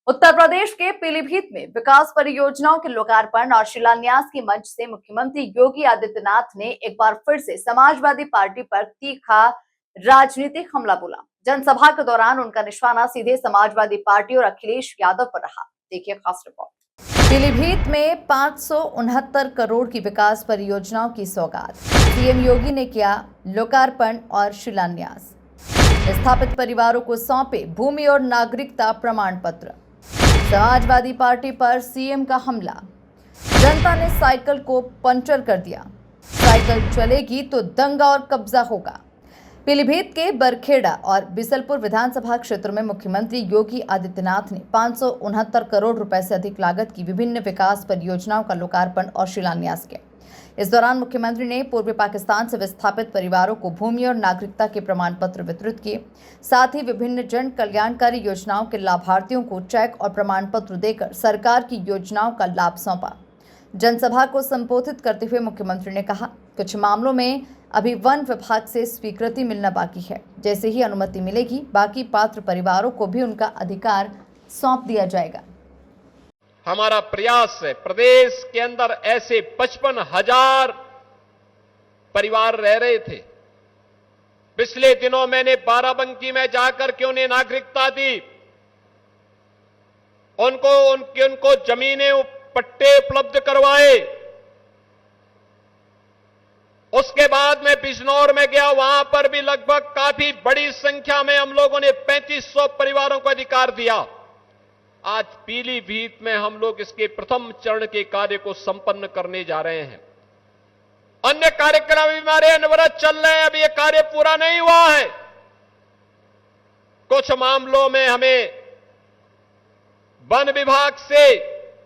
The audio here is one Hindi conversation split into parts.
उत्तर प्रदेश के पीलीभीत में विकास परियोजनाओं के लोकार्पण और शिलान्यास की मंच से मुख्यमंत्री योगी आदित्यनाथ ने एक बार फिर से समाजवादी पार्टी पर तीखा राजनीतिक हमला बोला। जनसभा के दौरान उनका निशाना सीधे समाजवादी पार्टी और अखिलेश यादव पर रहा। देखिए खास रिपोर्ट। पीलीभीत में 569 करोड़ की विकास परियोजनाओं की सौगात, सीएम योगी ने किया लोकार्पण और शिलान्यास। विस्थापित परिवारों को सौंपे भूमि और नागरिकता प्रमाण पत्र। समाजवादी पार्टी पर सीएम का हमला, जनता ने साइकिल को पंचर कर दिया, साइकिल चलेगी तो दंगा और कब्जा होगा। पीलीभीत के बरखेड़ा और बिसलपुर विधानसभा क्षेत्र में मुख्यमंत्री योगी आदित्यनाथ ने 569 करोड़ रुपए से अधिक लागत की विभिन्न विकास परियोजनाओं का लोकार्पण और शिलान्यास किया। इस दौरान मुख्यमंत्री ने पूर्वी पाकिस्तान से विस्थापित परिवारों को भूमि और नागरिकता के प्रमाण पत्र वितरित किए। साथ ही विभिन्न जन कल्याणकारी योजनाओं के लाभार्थियों को चेक और प्रमाण पत्र देकर सरकार की योजनाओं का लाभ सौंपा। जनसभा को संबोधित करते हुए मुख्यमंत्री ने कहा, कुछ मामलों में अभी वन विभाग से स्वीकृति मिलना बाकी है। जैसे ही अनुमति मिलेगी, बाकी पात्र परिवारों को भी उनका अधिकार सौंप दिया जाएगा। हमारा प्रयास है, प्रदेश के अंदर ऐसे 55,000 परिवार रह रहे थे। पिछले दिनों मैंने बाराबंकी में जाकर के उन्हें नागरिकता दी, उनको जमीनें पट्टे उपलब्ध करवाए। उसके बाद मैं बिजनौर में गया, वहां पर भी लगभग काफी बड़ी संख्या में हम लोगों ने 3500 परिवारों को अधिकार दिया। आज पीलीभीत में हम लोग इसके प्रथम चरण के कार्य को संपन्न करने जा रहे हैं। अन्य कार्यक्रम भी हमारे अनवरत चल रहे हैं, अभी यह कार्य पूरा नहीं हुआ है। कुछ मामलों में हमें वन विभाग से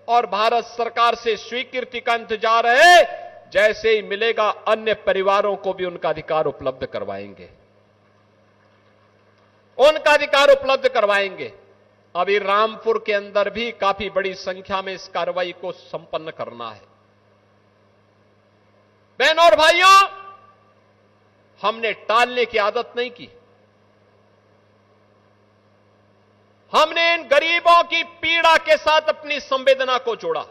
और भारत सरकार से स्वीकृति का इंतजार है। जैसे ही मिलेगा, अन्य परिवारों को भी उनका अधिकार उपलब्ध करवाएंगे, अभी रामपुर के अंदर भी काफी बड़ी संख्या में इस कार्रवाई को संपन्न करना है। बहनों और भाइयों, हमने टालने की आदत नहीं की। हमने इन गरीबों की पीड़ा के साथ अपनी संवेदना को जोड़ा।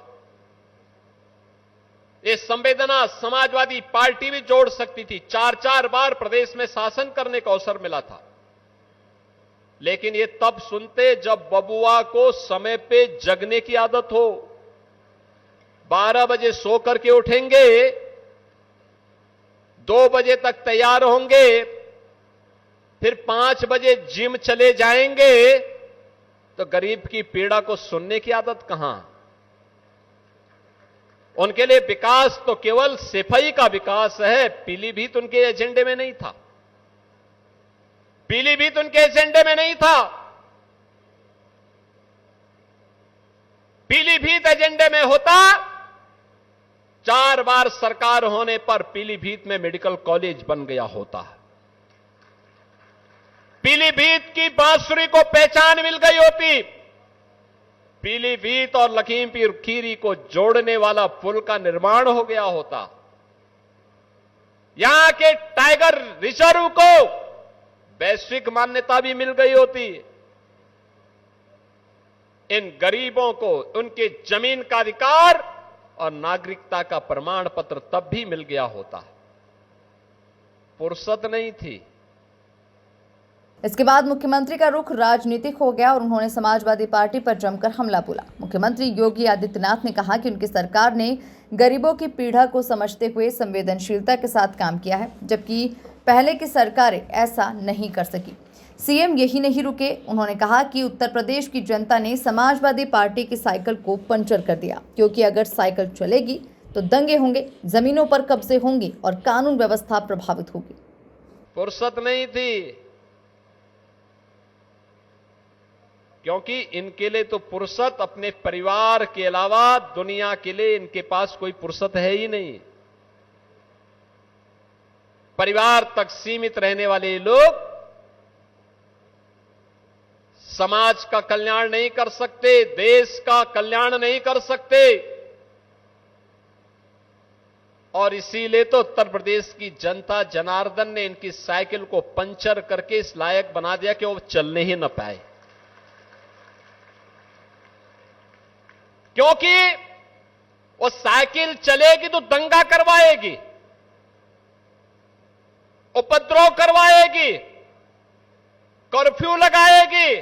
ये संवेदना समाजवादी पार्टी भी जोड़ सकती थी। 4-4 बार प्रदेश में शासन करने का अवसर मिला था, लेकिन ये तब सुनते जब बबुआ को समय पे जगने की आदत हो। 12 बजे सो करके उठेंगे, 2 बजे तक तैयार होंगे, फिर 5 बजे जिम चले जाएंगे, तो गरीब की पीड़ा को सुनने की आदत कहां। उनके लिए विकास तो केवल सिपाही का विकास है। पीलीभीत उनके एजेंडे में नहीं था। पीलीभीत उनके एजेंडे में नहीं था। पीलीभीत एजेंडे में होता, 4 बार सरकार होने पर पीलीभीत में मेडिकल कॉलेज बन गया होता। पीलीभीत की बांसुरी को पहचान मिल गई होती। पीलीभीत और लखीमपुर खीरी को जोड़ने वाला पुल का निर्माण हो गया होता। यहां के टाइगर रिजर्व को वैश्विक मान्यता भी मिल गई होती। इन गरीबों को उनके जमीन का अधिकार और नागरिकता का प्रमाण पत्र तब भी मिल गया होता। फुर्सत नहीं थी। इसके बाद मुख्यमंत्री का रुख राजनीतिक हो गया और उन्होंने समाजवादी पार्टी पर जमकर हमला बोला। मुख्यमंत्री योगी आदित्यनाथ ने कहा कि उनकी सरकार ने गरीबों की पीड़ा को समझते हुए संवेदनशीलता के साथ काम किया है, जबकि पहले की सरकारें ऐसा नहीं कर सकी। सीएम यही नहीं रुके। उन्होंने कहा कि उत्तर प्रदेश की जनता ने समाजवादी पार्टी की साइकिल को पंचर कर दिया, क्योंकि अगर साइकिल चलेगी तो दंगे होंगे, जमीनों पर कब्जे होंगे और कानून व्यवस्था प्रभावित होगी। फुर्सत नहीं थी, क्योंकि इनके लिए तो फुर्सत अपने परिवार के अलावा दुनिया के लिए इनके पास कोई फुर्सत है ही नहीं। परिवार तक सीमित रहने वाले लोग समाज का कल्याण नहीं कर सकते, देश का कल्याण नहीं कर सकते। और इसीलिए तो उत्तर प्रदेश की जनता जनार्दन ने इनकी साइकिल को पंचर करके इस लायक बना दिया कि वो चलने ही न पाए। क्योंकि वो साइकिल चलेगी तो दंगा करवाएगी, उपद्रव करवाएगी, कर्फ्यू लगाएगी,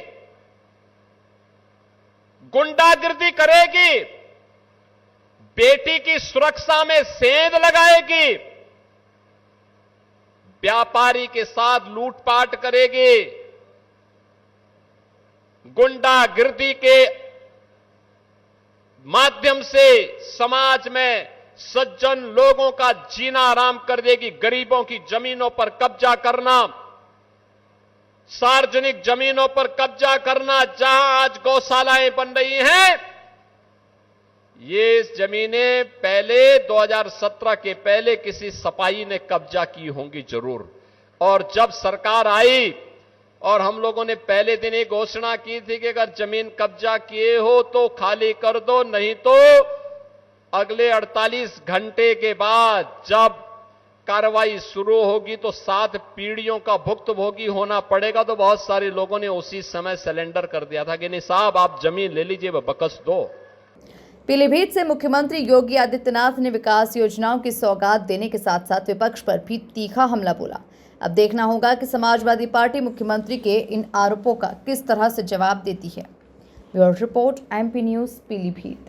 गुंडागिर्दी करेगी, बेटी की सुरक्षा में सेंध लगाएगी, व्यापारी के साथ लूटपाट करेगी, गुंडागिर्दी के माध्यम से समाज में सज्जन लोगों का जीना आराम कर देगी। गरीबों की जमीनों पर कब्जा करना, सार्वजनिक जमीनों पर कब्जा करना, जहां आज गौशालाएं बन रही हैं, ये जमीनें पहले 2017 के पहले किसी सपाई ने कब्जा की होंगी जरूर। और जब सरकार आई और हम लोगों ने पहले दिन एक घोषणा की थी कि अगर जमीन कब्जा किए हो तो खाली कर दो, नहीं तो अगले 48 घंटे के बाद जब कार्रवाई शुरू होगी तो 7 पीढ़ियों का भुक्तभोगी होना पड़ेगा। तो बहुत सारे लोगों ने उसी समय सरेंडर कर दिया था कि नहीं साहब आप जमीन ले लीजिए, बकस दो। पीलीभीत से मुख्यमंत्री योगी आदित्यनाथ ने विकास योजनाओं की सौगात देने के साथ साथ विपक्ष पर भी तीखा हमला बोला। अब देखना होगा कि समाजवादी पार्टी मुख्यमंत्री के इन आरोपों का किस तरह से जवाब देती है। Bureau report, MP news, Pilibhit.